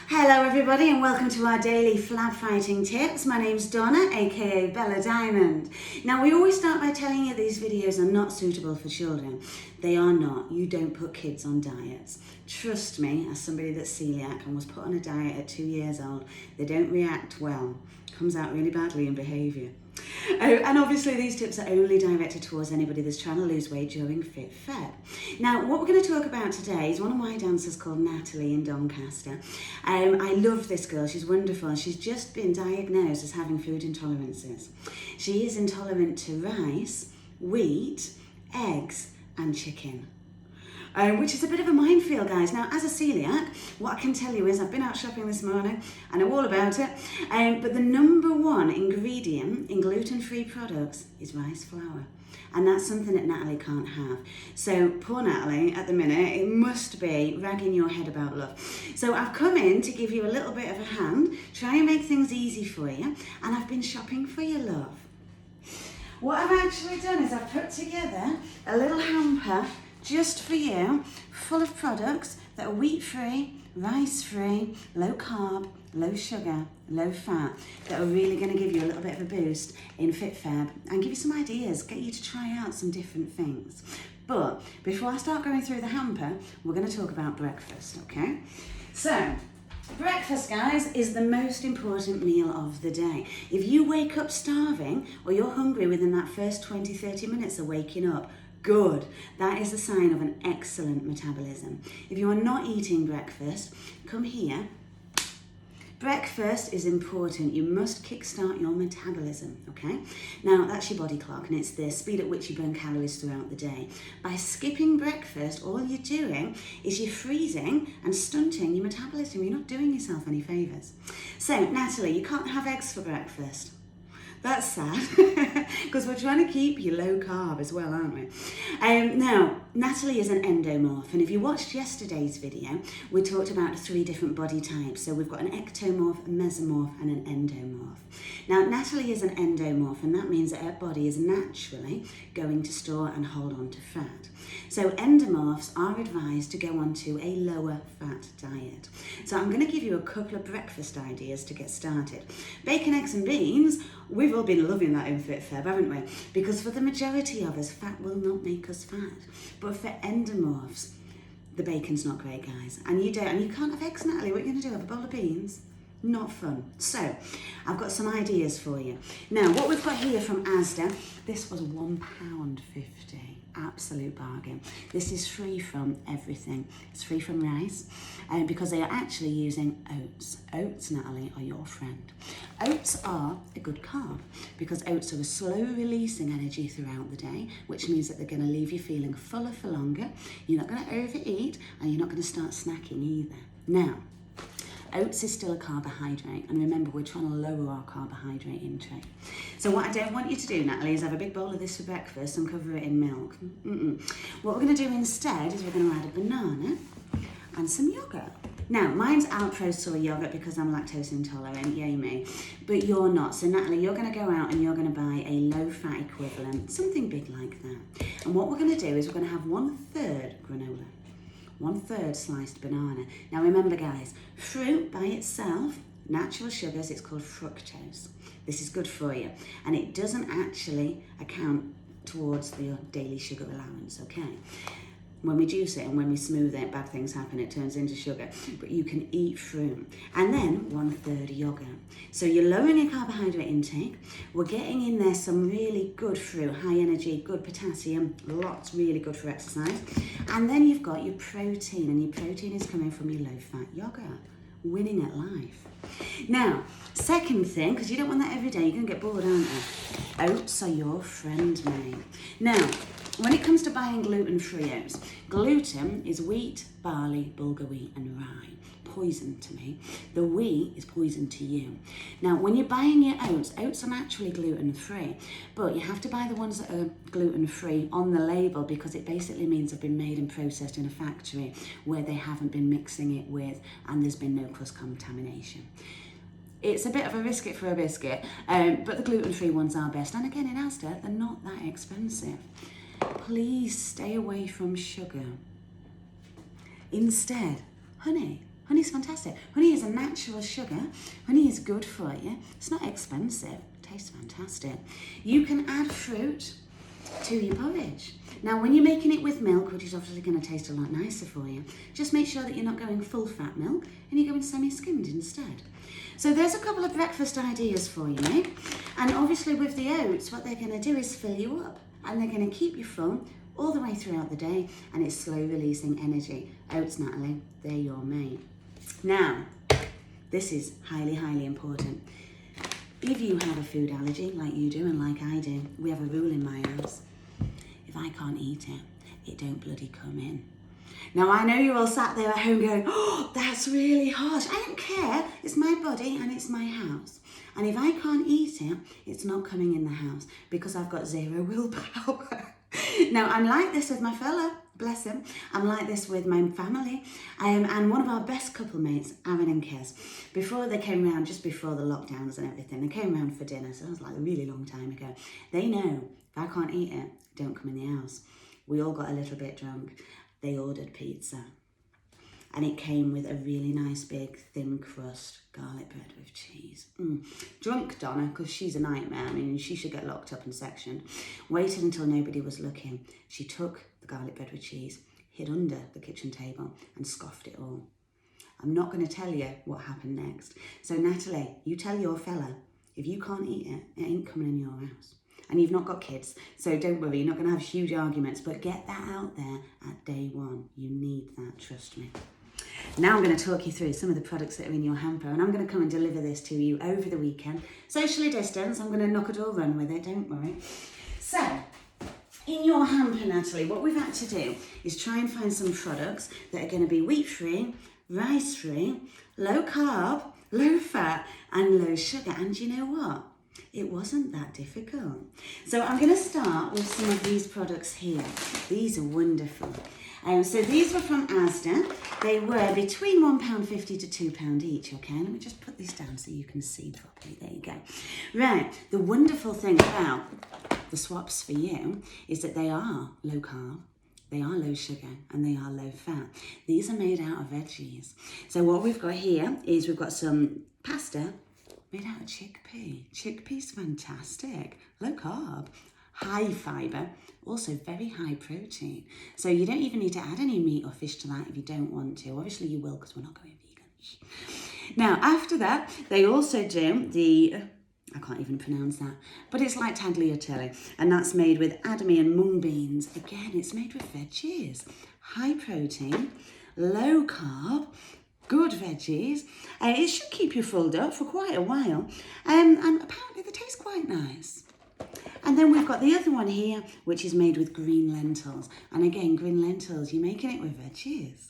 Hello everybody and welcome to our daily Flab fighting tips. My name's Donna, aka Bella Diamond. Now we always start by telling you these videos are not suitable for children. They are not. You don't put kids on diets. Trust me, as somebody that's celiac and was put on a diet at 2 years old, they don't react well. Comes out really badly in behaviour. And obviously these tips are only directed towards anybody that's trying to lose weight during FIT-FEB. Now what we're going to talk about today is one of my dancers called Natalie in Doncaster. I love this girl, she's wonderful. She's just been diagnosed as having food intolerances. She is intolerant to rice, wheat, eggs and chicken. Which is a bit of a minefield, guys. Now, as a celiac, what I can tell you is I've been out shopping this morning, I know all about it, but the number one ingredient in gluten-free products is rice flour. And that's something that Natalie can't have. So, poor Natalie, at the minute, it must be ragging your head about love. So I've come in to give you a little bit of a hand, try and make things easy for you, and I've been shopping for your love. What I've actually done is I've put together a little hamper just for you, full of products that are wheat-free, rice-free, low carb, low sugar, low fat, that are really going to give you a little bit of a boost in FIT-FEB and give you some ideas, get you to try out some different things. But before I start going through the hamper, we're going to talk about breakfast, okay? So, breakfast, guys, is the most important meal of the day. If you wake up starving or you're hungry within that first 20-30 minutes of waking up, good. That is a sign of an excellent metabolism. If you are not eating breakfast, come here. Breakfast is important. You must kickstart your metabolism, okay? Now, that's your body clock, and it's the speed at which you burn calories throughout the day. By skipping breakfast, all you're doing is you're freezing and stunting your metabolism. You're not doing yourself any favours. So, Natalie, you can't have eggs for breakfast. That's sad, because we're trying to keep you low carb as well, aren't we? Now, Natalie is an endomorph, and if you watched yesterday's video, we talked about 3 different body types. So we've got an ectomorph, a mesomorph, and an endomorph. Now, Natalie is an endomorph, and that means that her body is naturally going to store and hold on to fat. So endomorphs are advised to go on to a lower fat diet. So I'm going to give you a couple of breakfast ideas to get started. Bacon, eggs and beans, we've all been loving that in FIT-FEB, haven't we? Because for the majority of us, fat will not make us fat. But for endomorphs, the bacon's not great, guys. And you can't have eggs, Natalie. What are you going to do, have a bowl of beans? Not fun. So, I've got some ideas for you. Now, what we've got here from Asda, this was £1.50. Absolute bargain. This is free from everything. It's free from rice, because they are actually using oats. Oats, Natalie, are your friend. Oats are a good carb because oats are a slow releasing energy throughout the day, which means that they're going to leave you feeling fuller for longer. You're not going to overeat and you're not going to start snacking either. Now, oats is still a carbohydrate, and remember, we're trying to lower our carbohydrate intake. So what I don't want you to do, Natalie, is have a big bowl of this for breakfast and cover it in milk. What we're going to do instead is we're going to add a banana and some yogurt. Now, mine's Alpro soy yogurt because I'm lactose intolerant, yay me, but you're not. So Natalie, you're going to go out and you're going to buy a low-fat equivalent, something big like that. And what we're going to do is we're going to have 1/3 granola. 1/3 sliced banana. Now remember, guys, fruit by itself, natural sugars, it's called fructose. This is good for you, and it doesn't actually account towards your daily sugar allowance, okay? When we juice it and when we smooth it, bad things happen, it turns into sugar. But you can eat fruit. And then 1/3 yogurt. So you're lowering your carbohydrate intake. We're getting in there some really good fruit, high energy, good potassium, lots really good for exercise. And then you've got your protein, and your protein is coming from your low-fat yogurt. Winning at life. Now, second thing, because you don't want that every day, you're going to get bored, aren't you? Oats are your friend, mate. Now, when it comes to buying gluten-free oats, gluten is wheat, barley, bulgur wheat and rye. Poison to me. The wheat is poison to you. Now, when you're buying your oats, oats are naturally gluten-free, but you have to buy the ones that are gluten-free on the label because it basically means they've been made and processed in a factory where they haven't been mixing it with, and there's been no cross-contamination. It's a bit of a risk it for a biscuit, but the gluten-free ones are best. And again, in Asda, they're not that expensive. Please stay away from sugar. Instead, honey. Honey's fantastic. Honey is a natural sugar. Honey is good for you. It's not expensive. It tastes fantastic. You can add fruit to your porridge. Now, when you're making it with milk, which is obviously going to taste a lot nicer for you, just make sure that you're not going full fat milk and you're going semi-skimmed instead. So there's a couple of breakfast ideas for you, mate. And obviously with the oats, what they're going to do is fill you up and they're going to keep you full all the way throughout the day, and it's slow releasing energy. Oats, Natalie, they're your mate. Now, this is highly, highly important. If you have a food allergy like you do and like I do, we have a rule in my house. If I can't eat it, it don't bloody come in. Now, I know you're all sat there at home going, oh, that's really harsh. I don't care. It's my body and it's my house. And if I can't eat it, it's not coming in the house because I've got zero willpower. Now, I'm like this with my fella, bless him. I'm like this with my family. And one of our best couple mates, Aaron and Kez, before they came round, just before the lockdowns and everything, they came round for dinner. So it was like a really long time ago. They know if I can't eat it, don't come in the house. We all got a little bit drunk. They ordered pizza. And it came with a really nice big thin crust garlic bread with cheese. Drunk Donna, because she's a nightmare. I mean, she should get locked up and sectioned. Waited until nobody was looking. She took the garlic bread with cheese, hid under the kitchen table and scoffed it all. I'm not going to tell you what happened next. So Natalie, you tell your fella, if you can't eat it, it ain't coming in your house. And you've not got kids, so don't worry, you're not going to have huge arguments, but get that out there at day one. You need that, trust me. Now I'm going to talk you through some of the products that are in your hamper, and I'm going to come and deliver this to you over the weekend. Socially distanced, I'm going to knock a door run with it, don't worry. So, in your hamper, Natalie, what we've had to do is try and find some products that are going to be wheat-free, rice-free, low carb, low fat, and low sugar. And you know what? It wasn't that difficult. So I'm going to start with some of these products here. These are wonderful. So these were from Asda. They were between £1.50 to £2 each, okay? Let me just put these down so you can see properly. There you go. Right, the wonderful thing about the swaps for you is that they are low carb, they are low sugar, and they are low fat. These are made out of veggies. So what we've got here is we've got some pasta made out of chickpea. Chickpea's fantastic. Low carb, high fibre, also very high protein. So you don't even need to add any meat or fish to that if you don't want to. Obviously you will, because we're not going vegan. Now, after that, they also do the, I can't even pronounce that, but it's like tagliatelle, and that's made with adami and mung beans. Again, it's made with veggies. High protein, low carb, good veggies. It should keep you filled up for quite a while. And apparently they taste quite nice. And then we've got the other one here, which is made with green lentils. And again, green lentils, you're making it with veggies.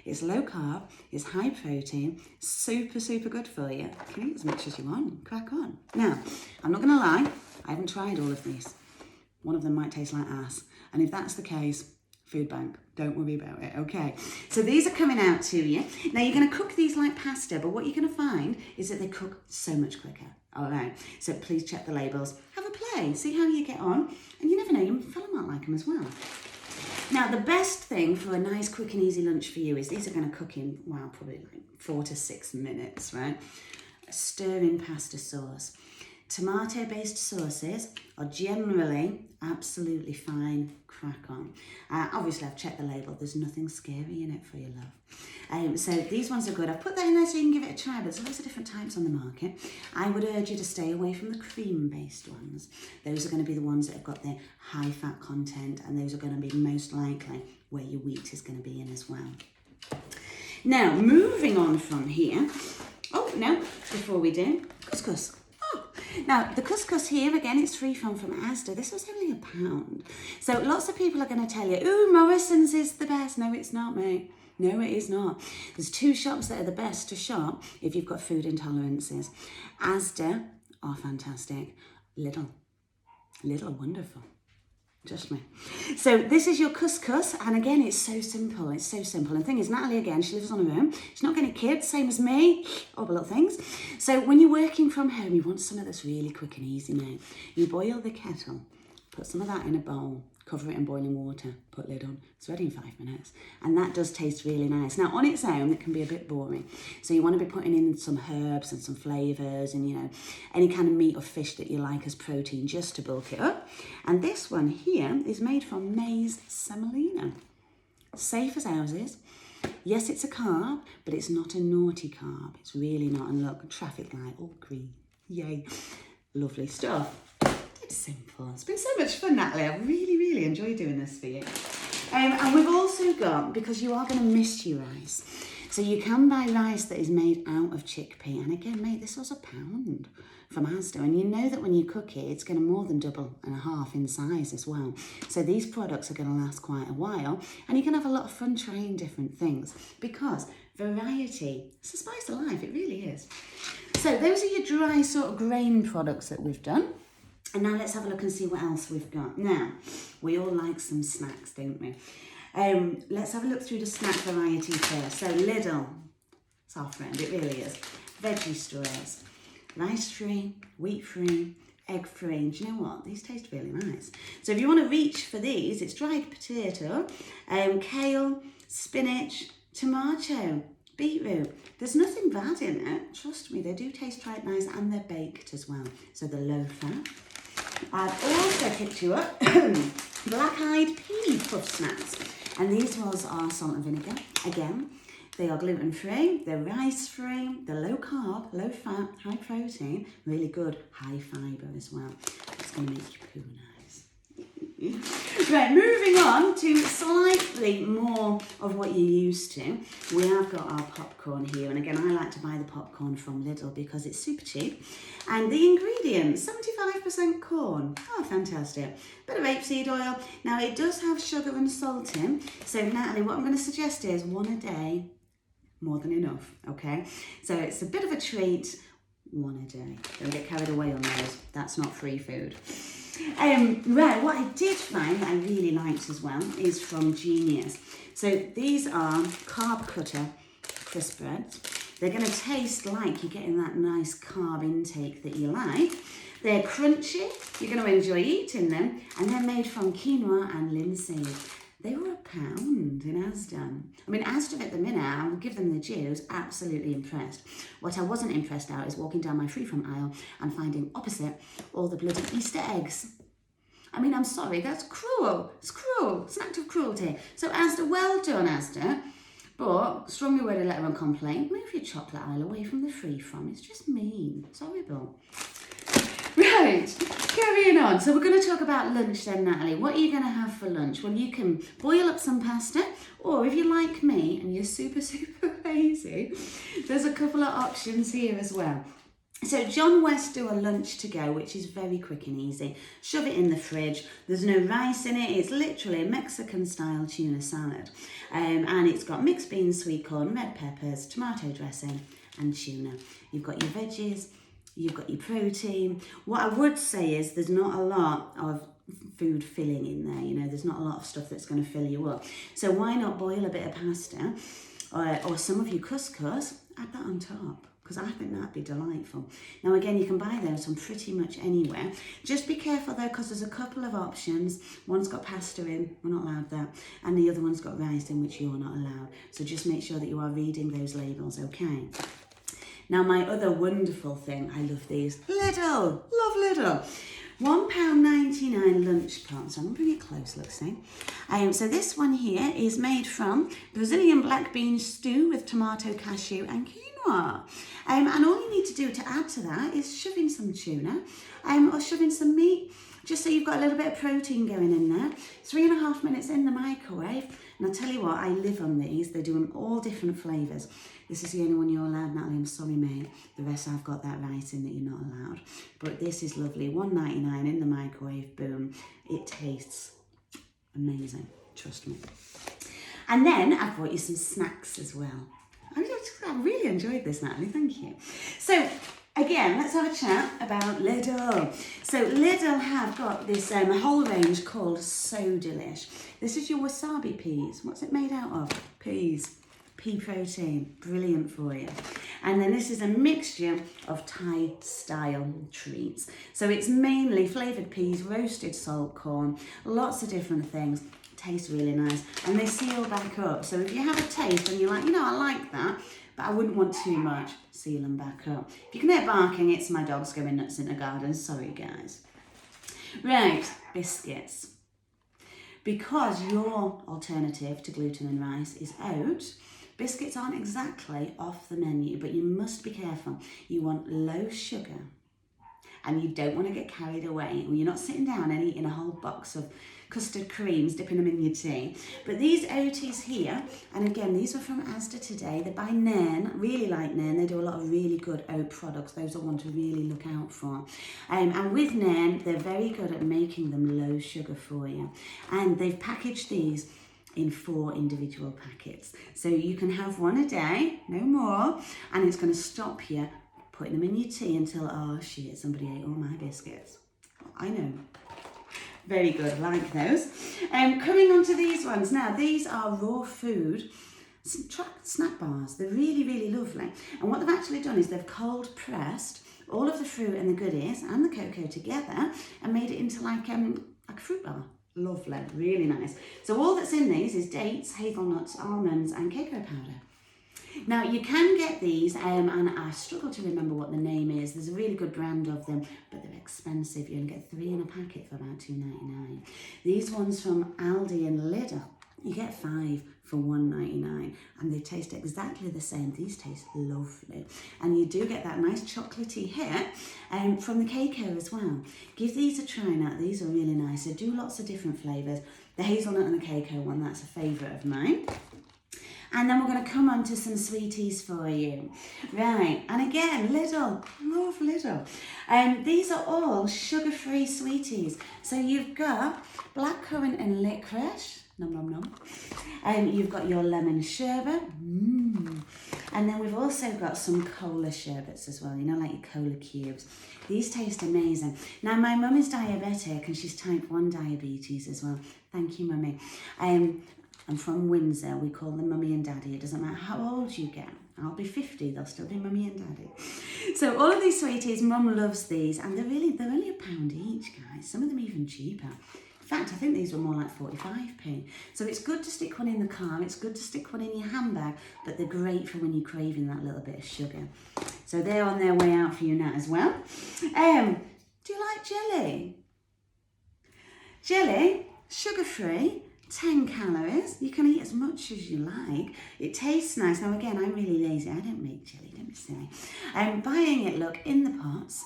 It's low carb, it's high protein, super, super good for you. You can eat as much as you want, crack on. Now, I'm not gonna lie, I haven't tried all of these. One of them might taste like ass. And if that's the case, food bank, don't worry about it, okay? So these are coming out to you. Now you're gonna cook these like pasta, but what you're gonna find is that they cook so much quicker, all right? So please check the labels, have a play, see how you get on, and you never know, your fella might like them as well. Now the best thing for a nice quick and easy lunch for you is these are gonna cook in, wow, probably like 4 to 6 minutes, right? A stir-in pasta sauce. Tomato-based sauces are generally absolutely fine, crack on. Obviously, I've checked the label. There's nothing scary in it for your love. So these ones are good. I've put that in there so you can give it a try, but there's lots of different types on the market. I would urge you to stay away from the cream-based ones. Those are going to be the ones that have got the high fat content, and those are going to be most likely where your wheat is going to be in as well. Now, moving on from here. Oh, no, before we do, couscous. Now, the couscous here, again, it's free from Asda. This was only £1. So lots of people are going to tell you, ooh, Morrison's is the best. No, it's not, mate. No, it is not. There's 2 shops that are the best to shop if you've got food intolerances. Asda are fantastic. Lidl, wonderful. Trust me. So this is your couscous, and again, it's so simple. It's so simple. And the thing is, Natalie, again, she lives on her own. She's not getting kids, same as me, all the little things. So when you're working from home, you want some of this really quick and easy, mate. You boil the kettle, put some of that in a bowl, cover it in boiling water, put lid on, it's ready in 5 minutes. And that does taste really nice. Now on its own, it can be a bit boring. So you want to be putting in some herbs and some flavours and, you know, any kind of meat or fish that you like as protein just to bulk it up. And this one here is made from maize semolina. Safe as houses. Yes, it's a carb, but it's not a naughty carb. It's really not. And look, traffic light, all green. Yay. Lovely stuff. It's simple. It's been so much fun, Natalie. I really, really enjoyed doing this for you. And we've also got, because you are going to miss your rice, so you can buy rice that is made out of chickpea. And again, mate, this was £1 from Asda. And you know that when you cook it, it's going to more than double and a half in size as well. So these products are going to last quite a while. And you can have a lot of fun trying different things because variety, it's the spice of life. It really is. So those are your dry sort of grain products that we've done. And now let's have a look and see what else we've got. Now, we all like some snacks, don't we? Let's have a look through the snack variety first. So Lidl, it's our friend, it really is. Veggie straws, rice-free, wheat-free, egg-free. And do you know what? These taste really nice. So if you want to reach for these, it's dried potato, kale, spinach, tomato, beetroot. There's nothing bad in it. Trust me, they do taste quite nice and they're baked as well. So they're low fat. I've also picked you up black-eyed pea puff snacks. And these ones are salt and vinegar. Again, they are gluten-free, they're rice-free, they're low carb, low fat, high protein, really good, high fibre as well. It's going to make you poo nice. Right, moving on to slightly more of what you're used to. We have got our popcorn here, and again, I like to buy the popcorn from Lidl because it's super cheap. And the ingredients, 75% corn. Oh, fantastic. Bit of rapeseed oil. Now, it does have sugar and salt in. So, Natalie, what I'm going to suggest is 1 a day, more than enough, okay? So, it's a bit of a treat, 1 a day. Don't get carried away on those. That's not free food. Right, what I did find that I really liked as well is from Genius. So these are carb cutter crisp breads. They're going to taste like you're getting that nice carb intake that you like. They're crunchy, you're going to enjoy eating them, and they're made from quinoa and linseed. They were £1 in Asda. I mean, Asda at the minute, I will give them the dues, absolutely impressed. What I wasn't impressed at is walking down my free-from aisle and finding opposite all the bloody Easter eggs. I mean, I'm sorry, that's cruel. It's cruel. It's an act of cruelty. So Asda, well done, Asda. But strongly worded letter and complaint, move your chocolate aisle away from the free-from. It's just mean. It's horrible. Right, carrying on. So we're going to talk about lunch then, Natalie. What are you going to have for lunch? Well, you can boil up some pasta, or if you're like me and you're super, super lazy, there's a couple of options here as well. So John West do a lunch to go, which is very quick and easy. Shove it in the fridge. There's no rice in it. It's literally a Mexican-style tuna salad. And it's got mixed beans, sweet corn, red peppers, tomato dressing, and tuna. You've got your veggies. You've got your protein. What I would say is there's not a lot of food filling in there. You know, there's not a lot of stuff that's going to fill you up. So why not boil a bit of pasta or some of your couscous, add that on top, because I think that'd be delightful. Now, again, you can buy those from pretty much anywhere. Just be careful though, because there's a couple of options. One's got pasta in, we're not allowed that, and the other one's got rice in, which you're not allowed. So just make sure that you are reading those labels, okay? Now, my other wonderful thing, I love these. Lidl, love Lidl. £1.99 lunch pot. So I'm going to bring it close, look, see. So this one here is made from Brazilian black bean stew with tomato, cashew and quinoa. And all you need to do to add to that is shove in some tuna or shove in some meat, just so you've got a little bit of protein going in there. 3.5 minutes in the microwave. And I'll tell you what, I live on these. They do them all different flavours. This is the only one you're allowed, Natalie. I'm sorry, mate. The rest I've got that rice in that you're not allowed. But this is lovely. $1.99 in the microwave. Boom. It tastes amazing. Trust me. And then I've brought you some snacks as well. I really enjoyed this, Natalie. Thank you. So, again, let's have a chat about Lidl. So Lidl have got this whole range called So Delish. This is your Wasabi Peas. What's it made out of? Peas. Pea protein. Brilliant for you. And then this is a mixture of Thai style treats. So it's mainly flavoured peas, roasted salt corn, lots of different things. Tastes really nice. And they seal back up. So if you have a taste and you're like, you know, I like that, but I wouldn't want too much, seal them back up. If you can hear barking, it's my dogs going nuts in the garden. Sorry, guys. Right, biscuits. Because your alternative to gluten and rice is oat, biscuits aren't exactly off the menu, but you must be careful. You want low sugar and you don't want to get carried away. You're not sitting down and eating a whole box of custard creams, dipping them in your tea. But these oaties here, and again, these were from Asda today. They're by Nairn, really like Nairn. They do a lot of really good oat products. Those are one to really look out for. And with Nairn, they're very good at making them low sugar for you. And they've packaged these in 4 individual packets. So you can have one a day, no more, and it's going to stop you putting them in your tea until, oh shit, somebody ate all my biscuits. I know. Very good, I like those. Coming on to these ones now, these are raw food snack bars. They're really, really lovely. And what they've actually done is they've cold pressed all of the fruit and the goodies and the cocoa together and made it into like a fruit bar. Lovely, really nice. So all that's in these is dates, hazelnuts, almonds and cocoa powder. Now you can get these, and I struggle to remember what the name is. There's a really good brand of them, but they're expensive. You can get 3 in a packet for about $2.99. These ones from Aldi and Lidl, you get 5 for $1.99, and they taste exactly the same. These taste lovely, and you do get that nice chocolatey hit from the cocoa as well. Give these a try now. These are really nice. They do lots of different flavours. The hazelnut and the cocoa one, that's a favourite of mine. And then we're going to come on to some sweeties for you. Right, and again, Lidl, love Lidl. These are all sugar-free sweeties. So you've got blackcurrant and licorice, nom nom nom. You've got your lemon sherbet, and then we've also got some cola sherbets as well, you know, like your cola cubes. These taste amazing. Now, my mum is diabetic and she's type 1 diabetes as well. Thank you, mummy. I'm from Windsor. We call them mummy and daddy. It doesn't matter how old you get. I'll be 50, they'll still be mummy and daddy. So all of these sweeties, mum loves these, and they're only £1 each, guys. Some of them even cheaper. In fact, I think these were more like 45p. So it's good to stick one in the car, it's good to stick one in your handbag, but they're great for when you're craving that little bit of sugar. So they're on their way out for you now as well. Do you like jelly? Jelly, sugar-free, 10 calories. You can eat as much as you like. It tastes nice. Now again, I'm really lazy. I don't make jelly, don't be silly. Buying it, look, in the pots.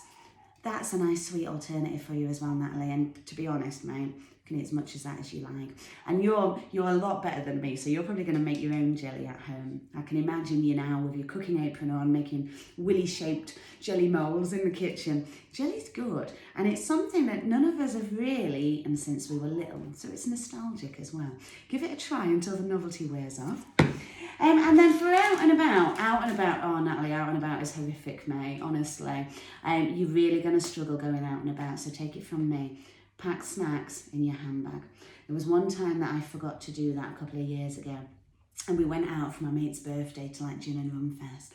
That's a nice sweet alternative for you as well, Natalie. And to be honest, mate, you can eat as much as that as you like. And you're a lot better than me, so you're probably going to make your own jelly at home. I can imagine you now with your cooking apron on, making willy-shaped jelly molds in the kitchen. Jelly's good, and it's something that none of us have really eaten since we were little, so it's nostalgic as well. Give it a try until the novelty wears off. And then for out and about, oh Natalie, out and about is horrific, mate, honestly. You're really going to struggle going out and about, so take it from me. Pack snacks in your handbag. There was one time that I forgot to do that a couple of years ago, and we went out for my mate's birthday to like gin and rum fest.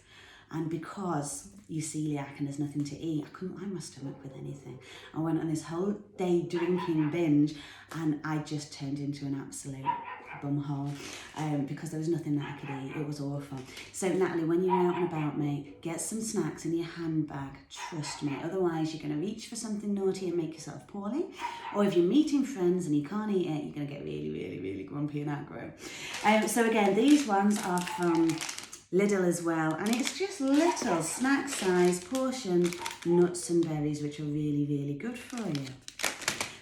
And because you're celiac and there's nothing to eat, I couldn't line my stomach with anything. I went on this whole day drinking binge, and I just turned into an absolute bumhole because there was nothing that I could eat. It was awful. So Natalie, when you're out and about, mate, get some snacks in your handbag. Trust me. Otherwise, you're going to reach for something naughty and make yourself poorly. Or if you're meeting friends and you can't eat it, you're going to get really, really, really grumpy and aggro. So again, these ones are from Lidl as well, and it's just little snack size portioned nuts and berries, which are really, really good for you.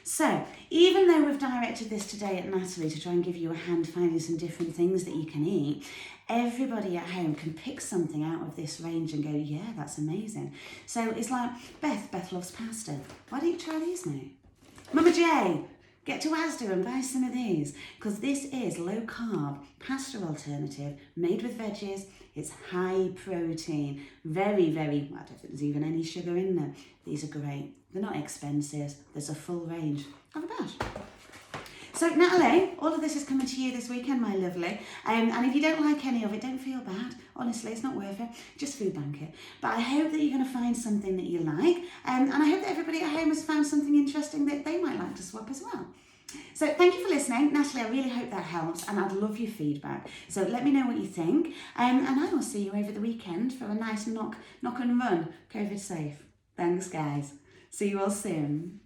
So, even though we've directed this today at Natalie to try and give you a hand finding some different things that you can eat, everybody at home can pick something out of this range and go, yeah, that's amazing. So it's like, Beth loves pasta. Why don't you try these, mate? Mama J, get to Asda and buy some of these, because this is low carb pasta alternative made with veggies. It's high protein, very, very, I don't think there's even any sugar in them. These are great. They're not expensive. There's a full range. Have a bash. So Natalie, all of this is coming to you this weekend, my lovely. And if you don't like any of it, don't feel bad. Honestly, it's not worth it. Just food bank it. But I hope that you're going to find something that you like. And I hope that everybody at home has found something interesting that they might like to swap as well. So thank you for listening. Natalie, I really hope that helps, and I'd love your feedback. So let me know what you think. And I will see you over the weekend for a nice knock and run, COVID safe. Thanks, guys. See you all soon.